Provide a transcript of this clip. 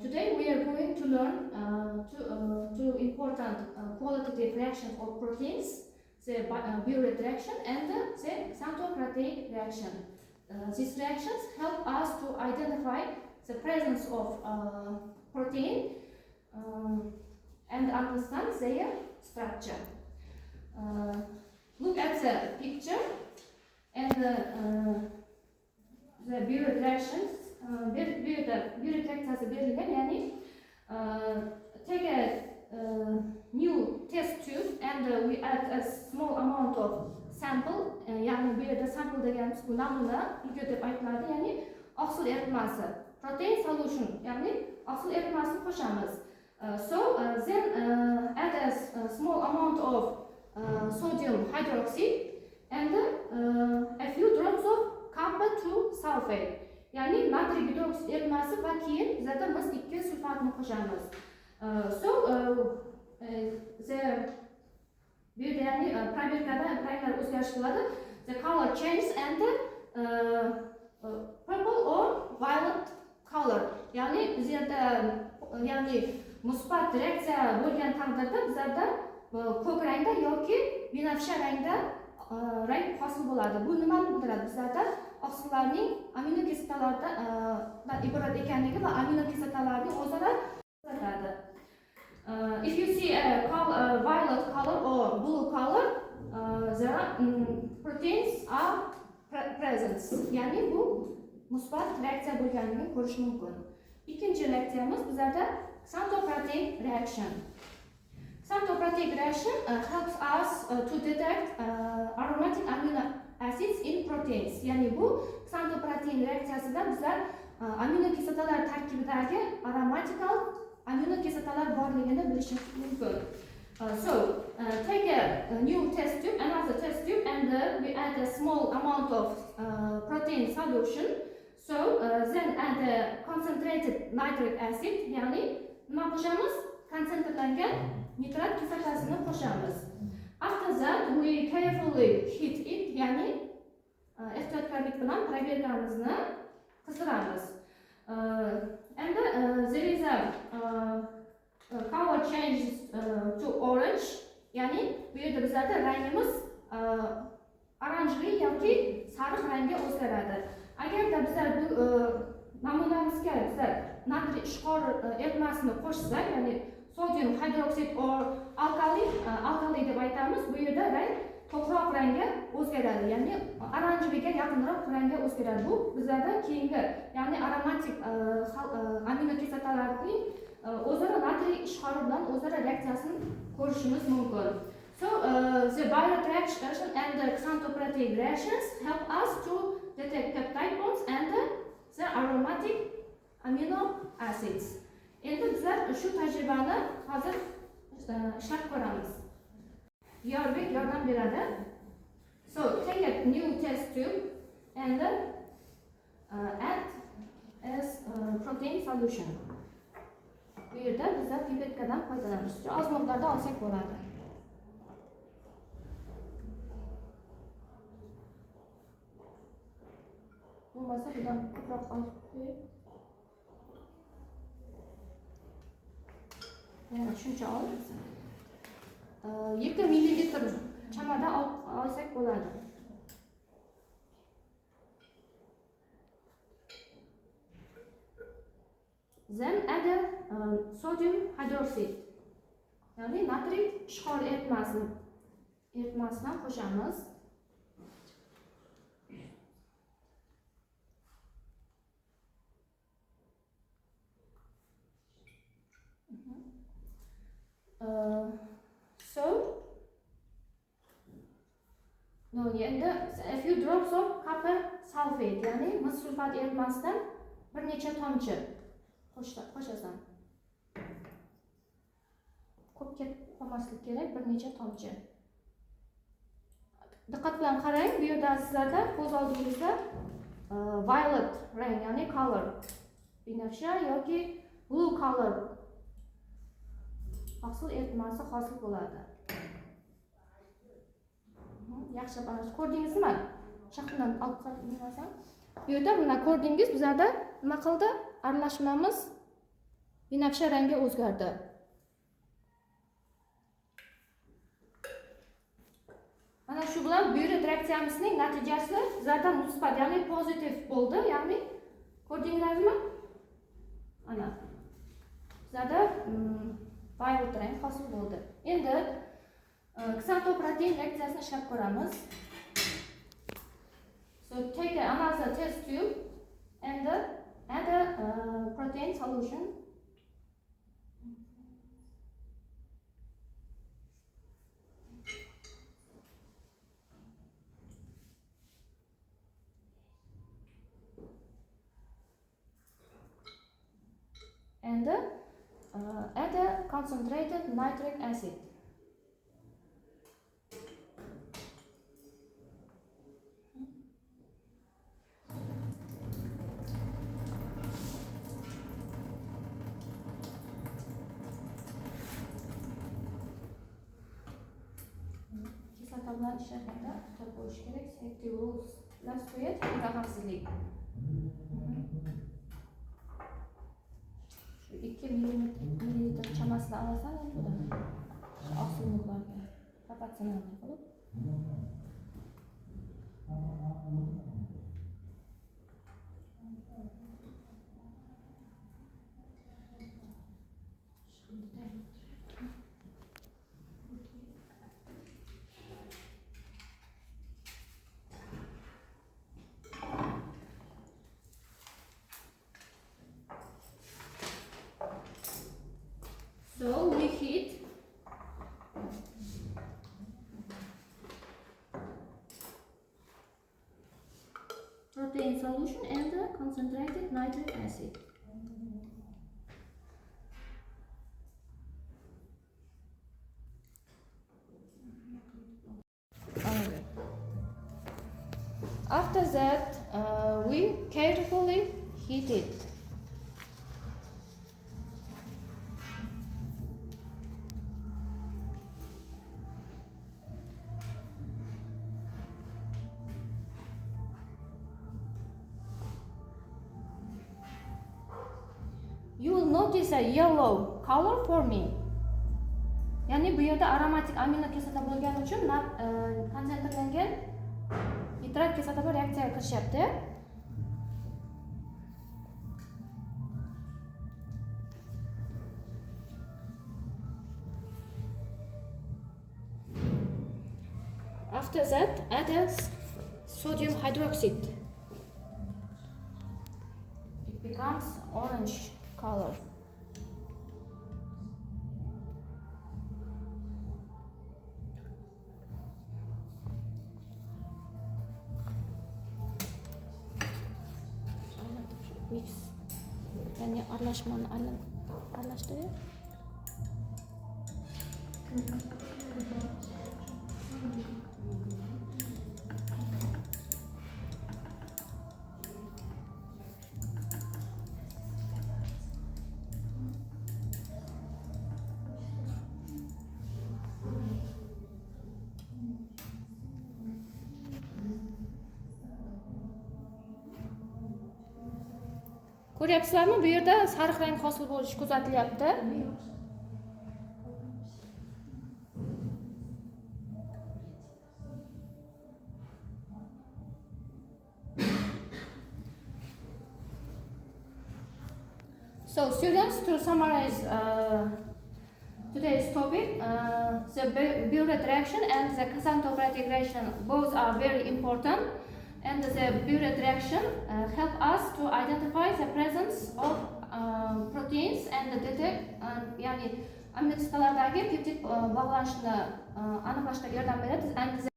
Today we are going to learn two important qualitative reactions of proteins, the Biuret reaction and the xanthoprotein reaction. These reactions help us to identify the presence of protein and understand their structure. Look at the picture and the Biuret reactions. Biuret reactions berilgan, yani take a new test tube and we add a small amount of sample, yani bu yerda sample deganimiz bu namuna, video deb aytiladi, ya'ni oqsil eritmasi, protein solution, ya'ni oqsil eritmasini qo'shamiz. Then add a small amount of sodium hydroxide and a few drops of copper 2 sulfate. Yani natriy gidroksid eritmasi va keyin bizlarda mis-2 sulfatni qo'shamiz. Bu yerda ya'ni proverkada ranglar o'zgarish bo'ladi. The color changes and purple or violet color. Ya'ni biz yerda ya'ni musbat reaksiya bo'lgan taqdirda bizlarda ko'k rangda yoki binafsha rangda rang hosil bo'ladi. Bu nimani bildiradi? Bizlarda oqsillarning aminokislotalardan iborat ekanligi va aminokislotalarning o'zaro ko'rsatadi. If you see a violet color or blue color, proteins are present. Ya'ni bu musbat reaksiya bo'lganligini ko'rish mumkin. Ikkinchi reaksiyamiz bizlarda xanthoprotein reaction. Xanthoprotein reaction helps us to detect aromatic amino acids in proteins. Ya'ni bu xanthoprotein reaksiyasida bizlar aminokislotalar tarkibidagi aromatik aminokislotalar borligini bilishimiz mumkin. Take a new test tube, another test tube, and we add a small amount of protein solution. Then add a concentrated nitric acid, ya'ni nima qo'shamiz? Konsentrlangan nitrat kislotasini qo'shamiz. After that, we carefully heat it, ya'ni ehtiyotkorlik bilan proverkamizni qizdiramiz. And there is a color changes to orange, ya'ni bu yerda bizlarda rangimiz oranjli yoki sariq rangga o'zgaradi. Agarda bizlar bu namunamizga bizlar natriy ishqor eritmasini qo'shsak, ya'ni sodium hydroxide or alkali deb aytamiz, bu yerda rang ko'proq rangga o'zgaradi, ya'ni oranjliga yaqinroq rangga o'zgaradi. Bu bizlarda keyingi, ya'ni aromatik aminokislotalarning o'zaro natriy ishqori bilan o'zaro reaksiyasini ko'rishimiz mumkin. The Biuret reaction and the xanthoprotein reactions help us to detect peptide bonds and the aromatic amino acids. Endi bizlar shu tajribani hozir ishlab ko'ramiz. Yorbek yordam beradi. Take a new test tube and add as protein solution. Bu yerda bizlar pipetkadan foydalanamiz. Oz miqdorda olsak bo'ladi. Bo'lmasa bundan ko'proq olib qo'yib. Yana shuncha olib 2 ml chamada olsak bo'ladi. Then add sodium hydroxide. Ya'ni natriy ishqor eritmasidan qo'shamiz. Endi a few drops of copper sulfate, ya'ni mis sulfat eritmasidan bir necha tomchi qo'shasan. Ko'p qolmaslik kerak, bir necha tomchi. Diqqat bilan qarang, bu yerda sizlarda ko'z oldingizda violet rang, ya'ni color, binafsha yoki blue color oqsil eritmasi hosil bo'ladi. Yaxshi ko'rdingizmi? Shaxlan olib qarasam. Bu yerda mana ko'rdingiz, bizlarda nima qildi? Aralashmamiz binafsha rangi o'zgardi. Mana shu bilan buyruq reaksiyamizning natijasi bizlarda musbat, ya'ni pozitiv bo'ldi. Ya'ni ko'rdingizmi? Ana bizlarda violet rang hosil bo'ldi. Endi ksantopprotein reaksiyasini ishlab ko'ramiz. So take another test tube and add a protein solution. And add a concentrated nitric acid. Kislota bilan ishlaganda to'g'ri bo'lishi kerak. Safety rules bilan qo'yib, xavfsizlik. 2 millilitr chamasida olasan, budan oqsillarga proporsional qilib. So we heat protein solution and the concentrated nitric acid. After that, we carefully heat it. You will notice a yellow color forming. Ya'ni bu yerda aromatik aminokislota bo'lgani uchun konsentrlangan nitrat kislota bilan reaksiyaga kirishyapti. After that, add sodium hydroxide. It becomes orange color. Mix. Yani aralashmani aralashtirib. Ko'ryapsizlarmi? Bu yerda sariq rang hosil bo'lishi kuzatilyapti. So students, to summarize today's topic, the Biuret reaction and the ksantopprotein reaction both are very important. And the Biuret reaction help us to identify the presence of proteins and detect, ya'ni aminokislotalardagi peptid bog'lanishini aniqlashga yordam beradi.